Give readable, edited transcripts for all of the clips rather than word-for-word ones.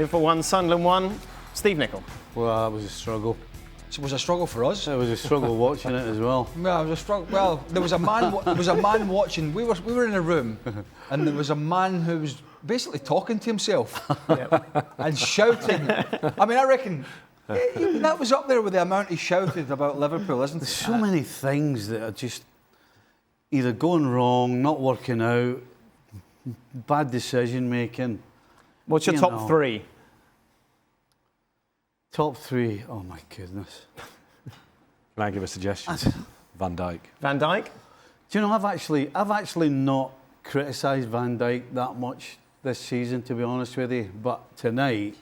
Liverpool 1, Sunderland 1. Steve Nicol. Well, that was a struggle. It was a struggle for us. It was a struggle watching it as well. Well, it was a struggle. Well, there was a man. There was a man watching. We were in a room, and there was a man who was basically talking to himself and shouting. I mean, I reckon that was up there with the amount he shouted about Liverpool, isn't it? There's so many things that are just either going wrong, not working out, bad decision making. What's your top three? Top three. Oh my goodness. Can I give a suggestion? Van Dijk. Van Dijk? Do you know, I've actually not criticised Van Dijk that much this season, to be honest with you. But tonight,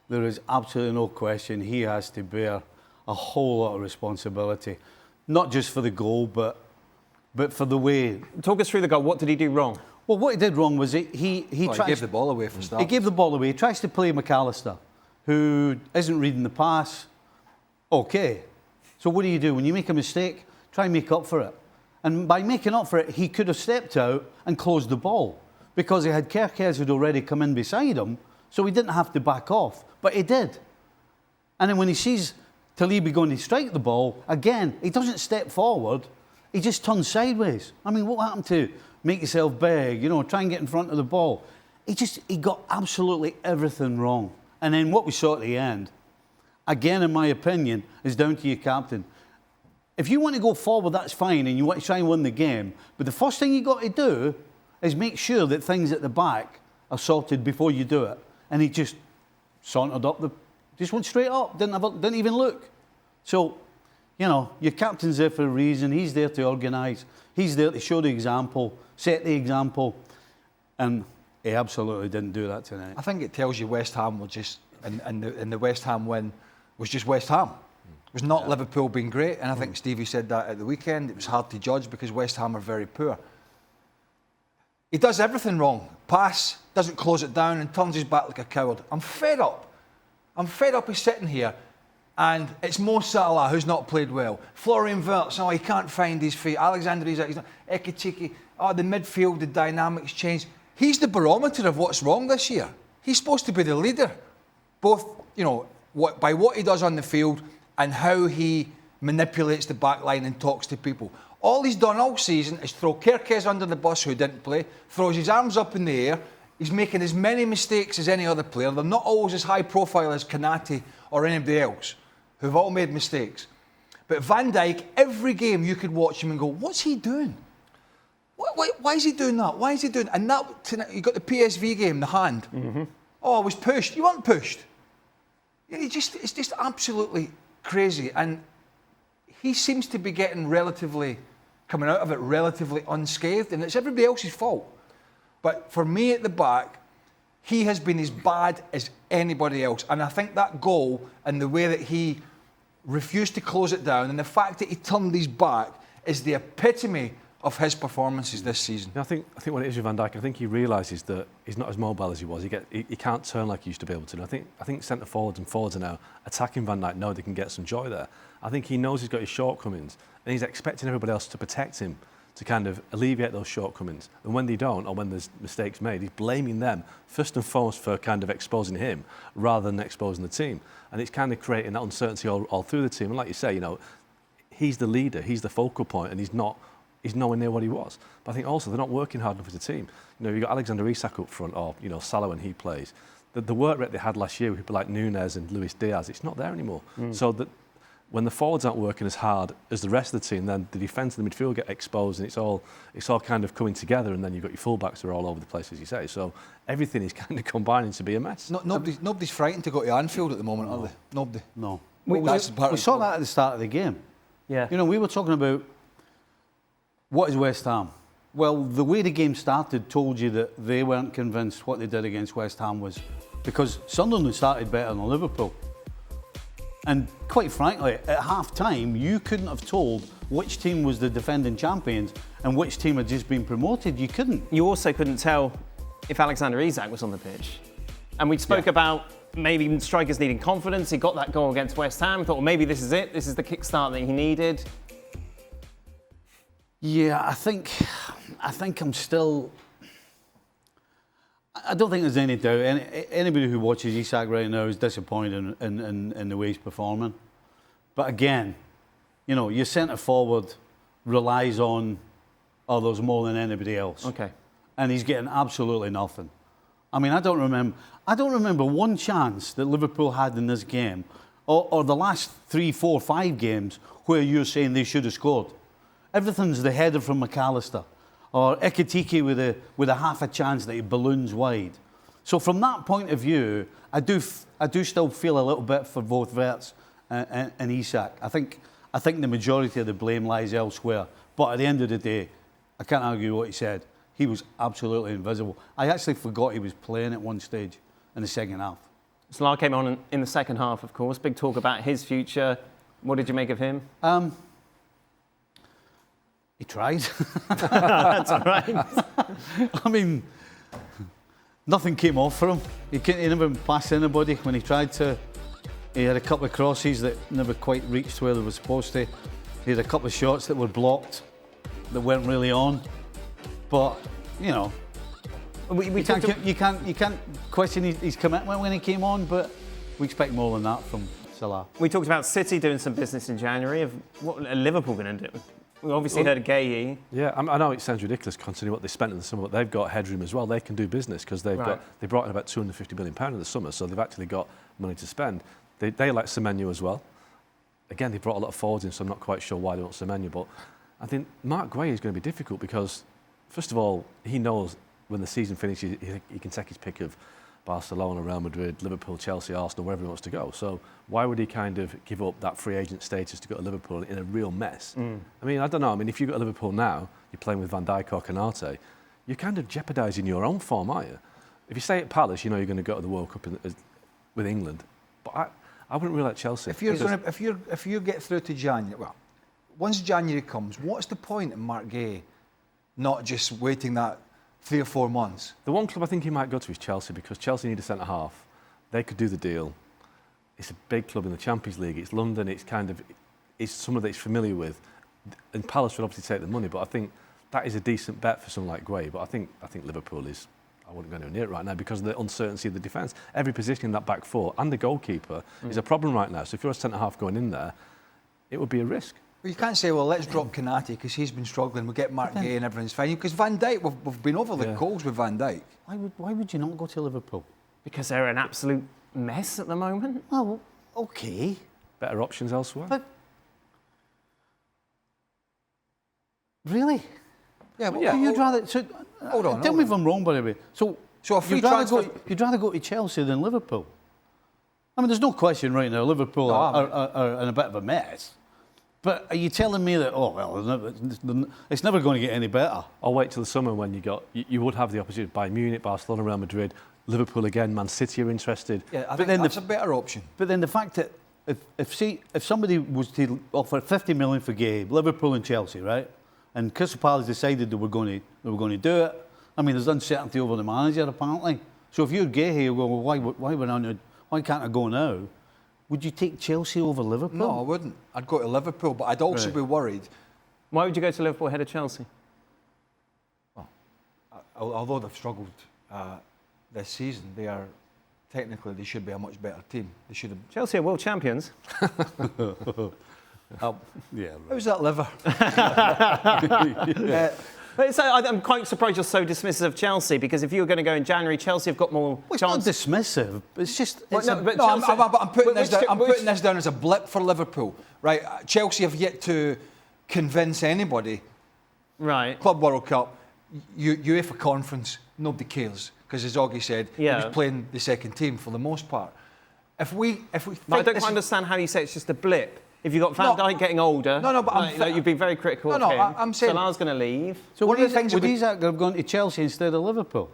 there is absolutely no question he has to bear a whole lot of responsibility, not just for the goal, but for the way. Talk us through the goal. What did he do wrong? Well, what he did wrong was he gave the ball away for start. He gave the ball away. He tries to play McAllister, who isn't reading the pass. Okay. So what do? When you make a mistake, try and make up for it. And by making up for it, he could have stepped out and closed the ball because he had Kerkez who'd already come in beside him, so he didn't have to back off. But he did. And then when he sees Talibi going to strike the ball, again, he doesn't step forward. He just turns sideways. I mean, what happened to make yourself big, try and get in front of the ball? He got absolutely everything wrong. And then what we saw at the end, again, in my opinion, is down to your captain. If you want to go forward, that's fine, and you want to try and win the game. But the first thing you got to do is make sure that things at the back are sorted before you do it. And he just sauntered up, just went straight up, didn't even look. So, your captain's there for a reason. He's there to organise. He's there to show the example, set the example, and he absolutely didn't do that tonight. I think it tells you West Ham were just, and the West Ham win was just West Ham. It was not Liverpool being great, and I think Stevie said that at the weekend. It was hard to judge because West Ham are very poor. He does everything wrong. Pass, doesn't close it down, and turns his back like a coward. I'm fed up. I'm fed up of sitting here, and it's Mo Salah who's not played well. Florian Wirtz, he can't find his feet. Alexander Isak, he's not. Ekitike, the midfield, the dynamics changed. He's the barometer of what's wrong this year. He's supposed to be the leader, both, by what he does on the field and how he manipulates the back line and talks to people. All he's done all season is throw Kerkez under the bus, who didn't play, throws his arms up in the air. He's making as many mistakes as any other player. They're not always as high profile as Kanate or anybody else, who've all made mistakes. But Van Dijk, every game you could watch him and go, what's he doing? Why is he doing that? Why is he doing? And that tonight, you got the PSV game, the hand. Mm-hmm. I was pushed. You weren't pushed. It's just absolutely crazy. And he seems to be coming out of it relatively unscathed, and it's everybody else's fault. But for me at the back, he has been as bad as anybody else. And I think that goal and the way that he refused to close it down and the fact that he turned his back is the epitome of his performances this season. I think what it is with Van Dijk, I think he realises that he's not as mobile as he was. He can't turn like he used to be able to. And I think centre forwards and forwards are now attacking Van Dijk, know they can get some joy there. I think he knows he's got his shortcomings and he's expecting everybody else to protect him, to kind of alleviate those shortcomings. And when they don't, or when there's mistakes made, he's blaming them first and foremost for kind of exposing him rather than exposing the team. And it's kind of creating that uncertainty all through the team. And like you say, he's the leader, he's the focal point, and he's nowhere near what he was. But I think also they're not working hard enough as a team. You've got Alexander Isak up front, or Salah when he plays. The work rate they had last year with people like Nunez and Luis Diaz, it's not there anymore. So that when the forwards aren't working as hard as the rest of the team, then the defence and the midfield get exposed, and it's all kind of coming together, and then you've got your fullbacks who are all over the place, as you say. So everything is kind of combining to be a mess. Nobody's frightened to go to Anfield at the moment, are they? Nobody. No. We saw that at the start of the game. Yeah. We were talking about what is West Ham. Well, the way the game started told you that they weren't convinced what they did against West Ham was because Sunderland started better than Liverpool. And quite frankly, at half-time, you couldn't have told which team was the defending champions and which team had just been promoted. You couldn't. You also couldn't tell if Alexander Isak was on the pitch. And we spoke about maybe strikers needing confidence. He got that goal against West Ham. Thought, well, maybe this is it. This is the kickstart that he needed. Yeah, I think I'm still... I don't think there's any doubt. Anybody who watches Isak right now is disappointed in the way he's performing. But again, you know, your centre forward relies on others more than anybody else. Okay. And he's getting absolutely nothing. I mean, I don't remember one chance that Liverpool had in this game, or the last 3, 4, 5 games where you're saying they should have scored. Everything's the header from McAllister, or Ekitike with a half a chance that he balloons wide. So from that point of view, I do still feel a little bit for both Wirtz and Isak. I think the majority of the blame lies elsewhere. But at the end of the day, I can't argue what he said. He was absolutely invisible. I actually forgot he was playing at one stage in the second half. Salah came on in the second half, of course. Big talk about his future. What did you make of him? He tried. That's all right. I mean, nothing came off for him. He never passed anybody when he tried to. He had a couple of crosses that never quite reached where they were supposed to. He had a couple of shots that were blocked, that weren't really on. But, you know, you can't question his commitment when he came on, but we expect more than that from Salah. We talked about City doing some business in January. What are Liverpool going to do? We obviously heard of Gueye. Yeah, I know it sounds ridiculous considering what they spent in the summer, but they've got headroom as well. They can do business because they brought in about £250 million in the summer, so they've actually got money to spend. They like Semenyo as well. Again, they brought a lot of forwards in, so I'm not quite sure why they want Semenyo, but I think Mark Gueye is going to be difficult because, first of all, he knows when the season finishes, he can take his pick of Barcelona, Real Madrid, Liverpool, Chelsea, Arsenal, wherever he wants to go. So why would he kind of give up that free agent status to go to Liverpool in a real mess? I mean, I don't know. I mean, if you go to Liverpool now, you're playing with Van Dijk or Canate, you're kind of jeopardising your own form, aren't you? If you stay at Palace, you know you're going to go to the World Cup with England. But I wouldn't really like Chelsea. If you get through to January, well, once January comes, what's the point in Mark Gueye not just waiting that 3 or 4 months? The one club I think he might go to is Chelsea because Chelsea need a centre-half. They could do the deal. It's a big club in the Champions League. It's London. It's someone that he's familiar with. And Palace would obviously take the money, but I think that is a decent bet for someone like Gueye. But I think Liverpool is, I wouldn't go anywhere near it right now because of the uncertainty of the defence. Every position in that back four and the goalkeeper is a problem right now. So if you're a centre-half going in there, it would be a risk. Well, you can't say, well, let's drop Canate because he's been struggling. We'll get Mark Gueye and everything's fine. Because Van Dijk, we've been over the coals with Van Dijk. Why would you not go to Liverpool? Because they're an absolute mess at the moment. Well, okay. Better options elsewhere. But really? Yeah, well, you'd rather. So, hold on. Tell me if I'm wrong, by the way. So a free transfer. You'd rather go to Chelsea than Liverpool. I mean, there's no question right now. Liverpool are in a bit of a mess. But are you telling me that, it's never going to get any better? I'll wait till the summer when you would have the opportunity to buy Munich, Barcelona, Real Madrid, Liverpool again, Man City are interested. Yeah, I think that's a better option. But then the fact that if somebody was to offer 50 million for Gueye, Liverpool and Chelsea, right? And Crystal Palace decided they were going to do it. I mean, there's uncertainty over the manager apparently. So if you're Gueye, you go, well, why can't I go now? Would you take Chelsea over Liverpool? No, I wouldn't. I'd go to Liverpool, but I'd also be worried. Why would you go to Liverpool ahead of Chelsea? Well, although they've struggled this season, they should be a much better team. They should have. Chelsea are world champions. Yeah. Right. How's that liver? But I'm quite surprised you're so dismissive of Chelsea because if you were going to go in January, Chelsea have got more chance. It's not dismissive. It's just. I'm putting this down as a blip for Liverpool, right? Chelsea have yet to convince anybody. Right. Club World Cup, UEFA Conference, nobody cares because, as Augie said, he was playing the second team for the most part. If we, but I don't quite understand how you say it's just a blip. If you've got Van Dijk getting older, you've been very critical of him. I'm saying Salah's going to leave. So would Isak have gone to Chelsea instead of Liverpool?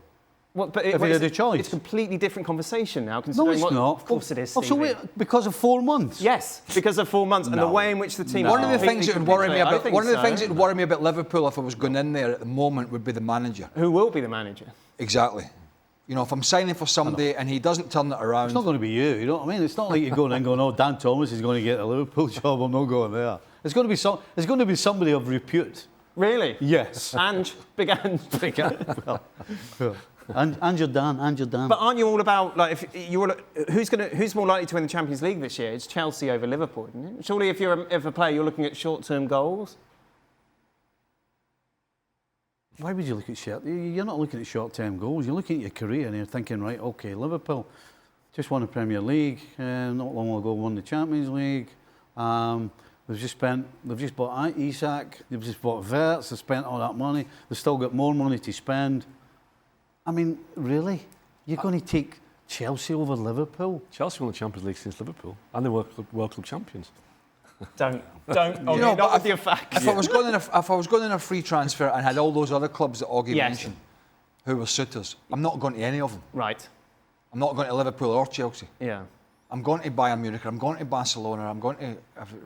If he had a choice? It's a completely different conversation now. No, it's not. Of course it is, So wait, because of 4 months? Yes, because of 4 months and the way in which the team... One of the things that would worry me about Liverpool if I was going in there at the moment would be the manager. Who will be the manager? Exactly. You know, if I'm signing for somebody and he doesn't turn it around... It's not going to be you know what I mean? It's not like you're going in and going, oh, Dan Thomas is going to get a Liverpool job, I'm not going there. It's going to be somebody of repute. Really? Yes. Big Ange. Well, And you're done. But aren't you all about, like, if you're who's more likely to win the Champions League this year? It's Chelsea over Liverpool, isn't it? Surely if you're a player, you're looking at short-term goals. Why would you look at You're not looking at short-term goals. You're looking at your career and you're thinking, right, okay, Liverpool just won the Premier League, not long ago won the Champions League. They've just bought Isak, they've just bought Verts, they've spent all that money. They've still got more money to spend. I mean, really? You're going to take Chelsea over Liverpool? Chelsea won the Champions League since Liverpool, and they were World Club champions. Don't. You know, not with your facts. If I was going on a free transfer and had all those other clubs that Augie mentioned, who were suitors, I'm not going to any of them. Right. I'm not going to Liverpool or Chelsea. Yeah. I'm going to Bayern Munich, I'm going to Barcelona, I'm going to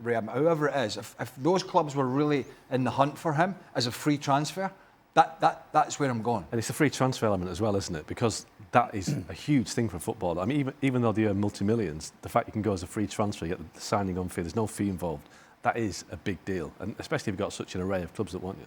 Real, whoever it is. If those clubs were really in the hunt for him as a free transfer, that's where I'm going. And it's a free transfer element as well, isn't it? Because that is a huge thing for football. I mean, even though they earn multi-millions, the fact you can go as a free transfer, you get the signing on fee, there's no fee involved, that is a big deal. And especially if you've got such an array of clubs that want you.